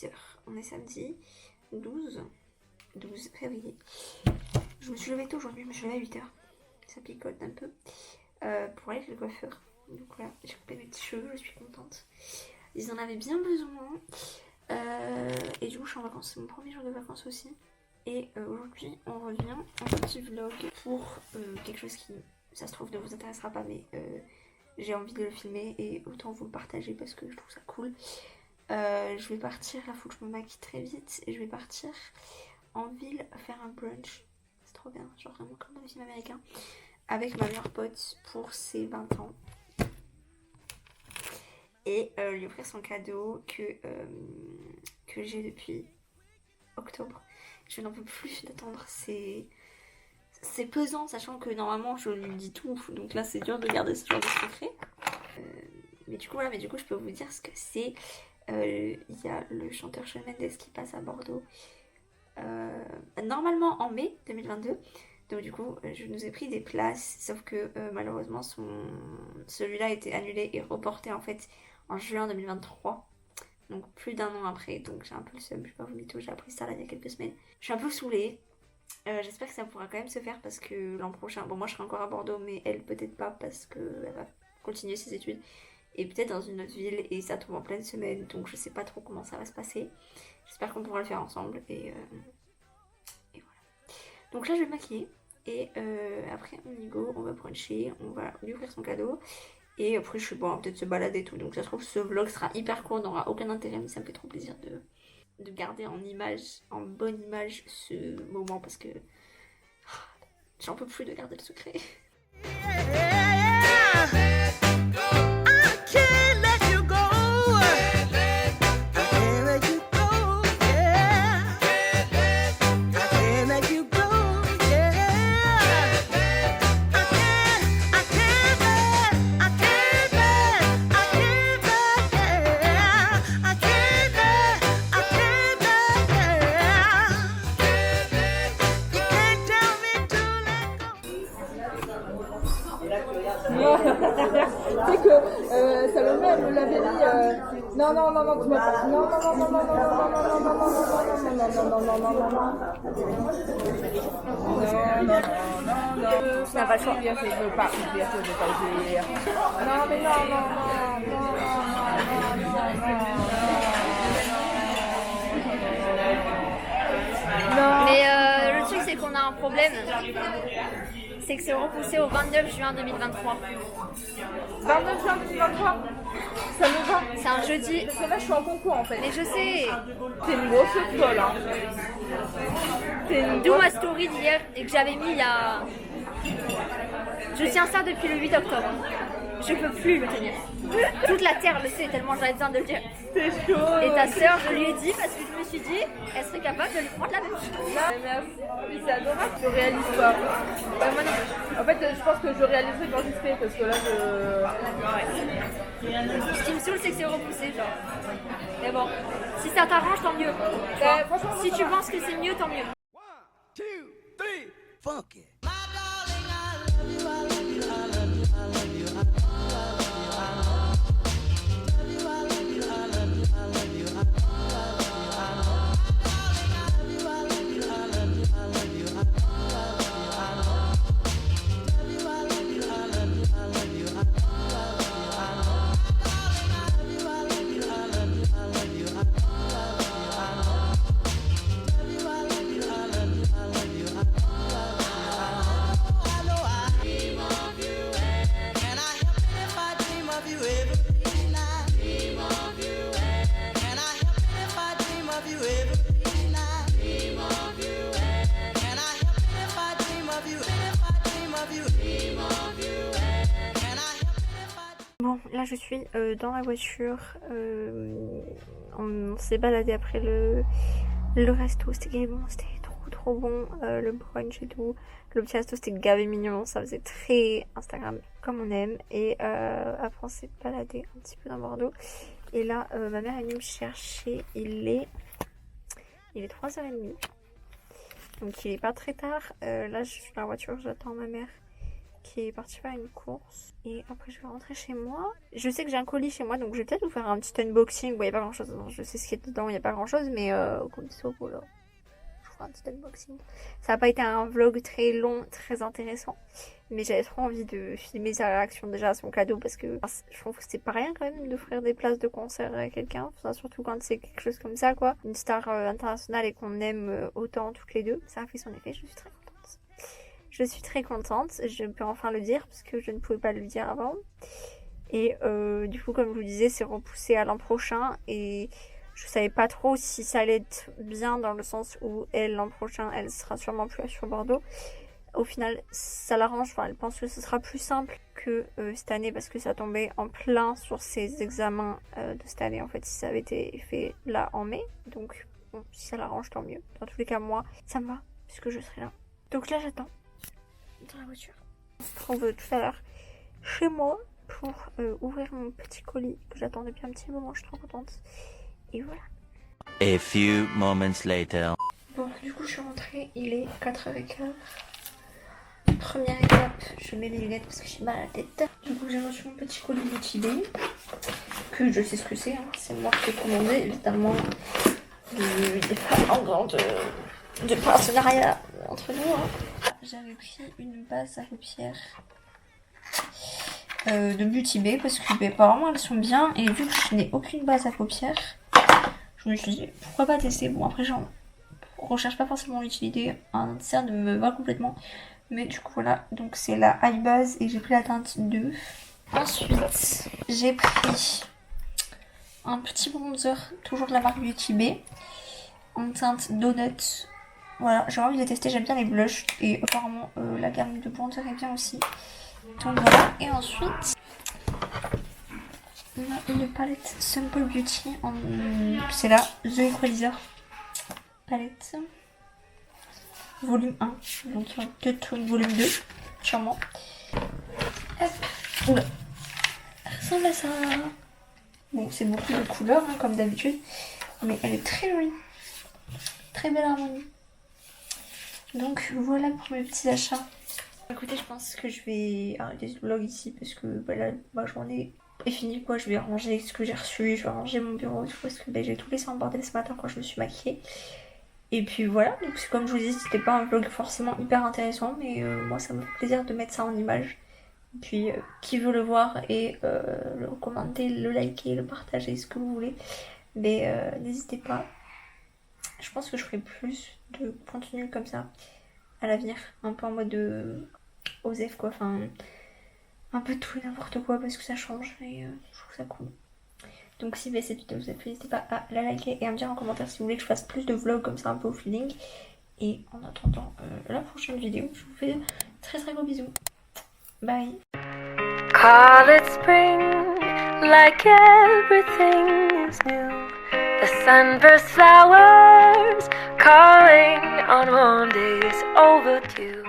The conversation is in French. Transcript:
6h. On est samedi 12 février. Je me suis levée tôt aujourd'hui, je me suis levée à 8h. Ça picote un peu. Pour aller chez le coiffeur. Donc voilà, j'ai coupé mes petits cheveux, je suis contente. Ils en avaient bien besoin. Et du coup, je suis en vacances. C'est mon premier jour de vacances aussi. Et aujourd'hui, on revient en petit vlog pour quelque chose qui, ça se trouve, ne vous intéressera pas, mais j'ai envie de le filmer et autant vous le partager parce que je trouve ça cool. Je vais partir, là faut que je me maquille très vite et je vais partir en ville faire un brunch. C'est trop bien, genre vraiment comme dans les films américains. Avec ma meilleure pote pour ses 20 ans. Et lui offrir son cadeau que j'ai depuis octobre. Je n'en peux plus d'attendre, c'est pesant, sachant que normalement je lui dis tout, donc là c'est dur de garder ce genre de secret. Mais du coup voilà, je peux vous dire ce que c'est. Il y a le chanteur Shawn Mendes qui passe à Bordeaux normalement en mai 2022. Donc du coup je nous ai pris des places, sauf que malheureusement celui-là a été annulé et reporté en fait en juin 2023. Donc plus d'un an après, donc j'ai un peu le seum, je vais pas vous mytho, j'ai appris ça là il y a quelques semaines. Je suis un peu saoulée. J'espère que ça pourra quand même se faire parce que l'an prochain, bon moi je serai encore à Bordeaux mais elle peut-être pas parce qu'elle va continuer ses études et peut-être dans une autre ville et ça tombe en pleine semaine donc je sais pas trop comment ça va se passer. J'espère qu'on pourra le faire ensemble et voilà. Donc là je vais me maquiller et après on y go, on va bruncher, on va lui ouvrir son cadeau. Et après, je suis bon, on va peut-être se balader et tout. Donc, ça se trouve, ce vlog sera hyper court, n'aura aucun intérêt, mais ça me fait trop plaisir de garder en image, en bonne image, ce moment parce que j'en peux plus de garder le secret. Tu sais que Salomé elle me l'avait dit non tu m'as pas non Tu n'as pas le choix. Je veux pas ouvrir, je veux pas ouvrir. Non mais non. Mais le truc c'est qu'on a un problème. C'est que c'est repoussé au 29 juin 2023. 29 juin 2023. Ça me va. C'est un jeudi. Parce que là je suis en concours en fait. Mais je sais. T'es une grosse folle hein. D'où ma story d'hier et que j'avais mis il y a... Je tiens ça depuis le 8 octobre. Je peux plus le tenir. Toute la terre le sait tellement j'avais besoin de le dire. C'est chaud. Et ta sœur, je lui ai dit parce que je me suis dit, elle serait capable de lui prendre la même chose. Merci, c'est adorable. Je réalise pas. Moi non plus. En fait, je pense que je réaliserai quand j'y serai parce que là, Ce qui me saoule, c'est que c'est repoussé, genre. Mais bon, si ça t'arrange, tant mieux. franchement, Si tu penses que c'est mieux, tant mieux. 1, 2, 3, funky. Bon, là je suis dans la voiture. On s'est baladé après le resto. C'était bon, c'était trop bon. Le brunch et tout. Le petit resto c'était gavé mignon. Ça faisait très Instagram comme on aime. Et après on s'est baladé un petit peu dans Bordeaux. Et là ma mère est venue me chercher. Il est 3h30. Donc il est pas très tard. Là je suis dans la voiture, j'attends ma mère. qui est parti faire une course. Et après, je vais rentrer chez moi. Je sais que j'ai un colis chez moi, donc je vais peut-être vous faire un petit unboxing. Bon, il n'y a pas grand-chose. Je sais ce qui est dedans, il n'y a pas grand-chose, mais comme ça, voilà. Je ferai un petit unboxing. Ça n'a pas été un vlog très long, très intéressant. Mais j'avais trop envie de filmer sa réaction déjà à son cadeau parce que je trouve que c'est pas rien quand même d'offrir des places de concert à quelqu'un. Enfin, surtout quand c'est quelque chose comme ça, quoi. Une star internationale et qu'on aime autant toutes les deux. Ça a fait son effet, je suis très contente. Je suis très contente, je peux enfin le dire parce que je ne pouvais pas le dire avant. Et du coup, comme je vous disais, c'est repoussé à l'an prochain et je savais pas trop si ça allait être bien dans le sens où elle, l'an prochain, elle sera sûrement plus sur Bordeaux. Au final, ça l'arrange, enfin, elle pense que ce sera plus simple que cette année parce que ça tombait en plein sur ses examens de cette année en fait, si ça avait été fait là en mai. Donc, bon, si ça l'arrange, tant mieux. Dans tous les cas, moi, ça me va puisque je serai là. Donc là, j'attends dans la voiture. On se retrouve tout à l'heure chez moi pour ouvrir mon petit colis que j'attends depuis un petit moment. Je suis trop contente. Et voilà. A few moments later. Bon, du coup, je suis rentrée. Il est 4h15. Première étape, je mets mes lunettes parce que j'ai mal à la tête. Du coup, j'ai reçu mon petit colis de Tibet, que je sais ce que c'est. Hein. C'est moi qui ai commandé, évidemment. Il n'y a pas grand de partenariat entre nous. Hein. J'avais pris une base à paupières de Beauty Bay parce que apparemment elles sont bien. Et vu que je n'ai aucune base à paupières, je me suis dit pourquoi pas tester. Bon, après, j'en recherche pas forcément l'utilité. Un dessert ne me va complètement. Mais du coup voilà, donc c'est la High Base et j'ai pris la teinte 2. Ensuite, j'ai pris un petit bronzer, toujours de la marque Beauty Bay, en teinte Donut. Voilà, j'ai envie de les tester, j'aime bien les blushs et apparemment la gamme de bronzer est bien aussi. Donc voilà, et ensuite, on a une palette Simple Beauty, c'est la The Equalizer palette. Volume 1, donc il y aura peut-être une volume 2, sûrement. Hop, oula, ça ressemble à ça. Bon, c'est beaucoup de couleurs, hein, comme d'habitude, mais elle est très jolie. Très belle harmonie. Donc voilà pour mes petits achats. Écoutez, je pense que je vais arrêter ce vlog ici parce que là, ma journée est finie. Quoi. Je vais ranger ce que j'ai reçu, je vais ranger mon bureau, parce que j'ai tout laissé en bordel ce matin quand je me suis maquillée. Et puis voilà, donc comme je vous dis, c'était pas un vlog forcément hyper intéressant, mais moi ça me fait plaisir de mettre ça en image. Et puis qui veut le voir et le commenter, le liker, le partager, ce que vous voulez. Mais n'hésitez pas. Je pense que je ferai plus de contenu comme ça à l'avenir, un peu en mode OSEF quoi, enfin un peu tout et n'importe quoi parce que ça change et je trouve ça cool. Donc si cette vidéo vous a plu, n'hésitez pas à la liker et à me dire en commentaire si vous voulez que je fasse plus de vlogs comme ça un peu au feeling. Et en attendant la prochaine vidéo, je vous fais de très très gros bisous. Bye. Call it spring, like everything is new. The sunburst flowers calling on warm days overdue.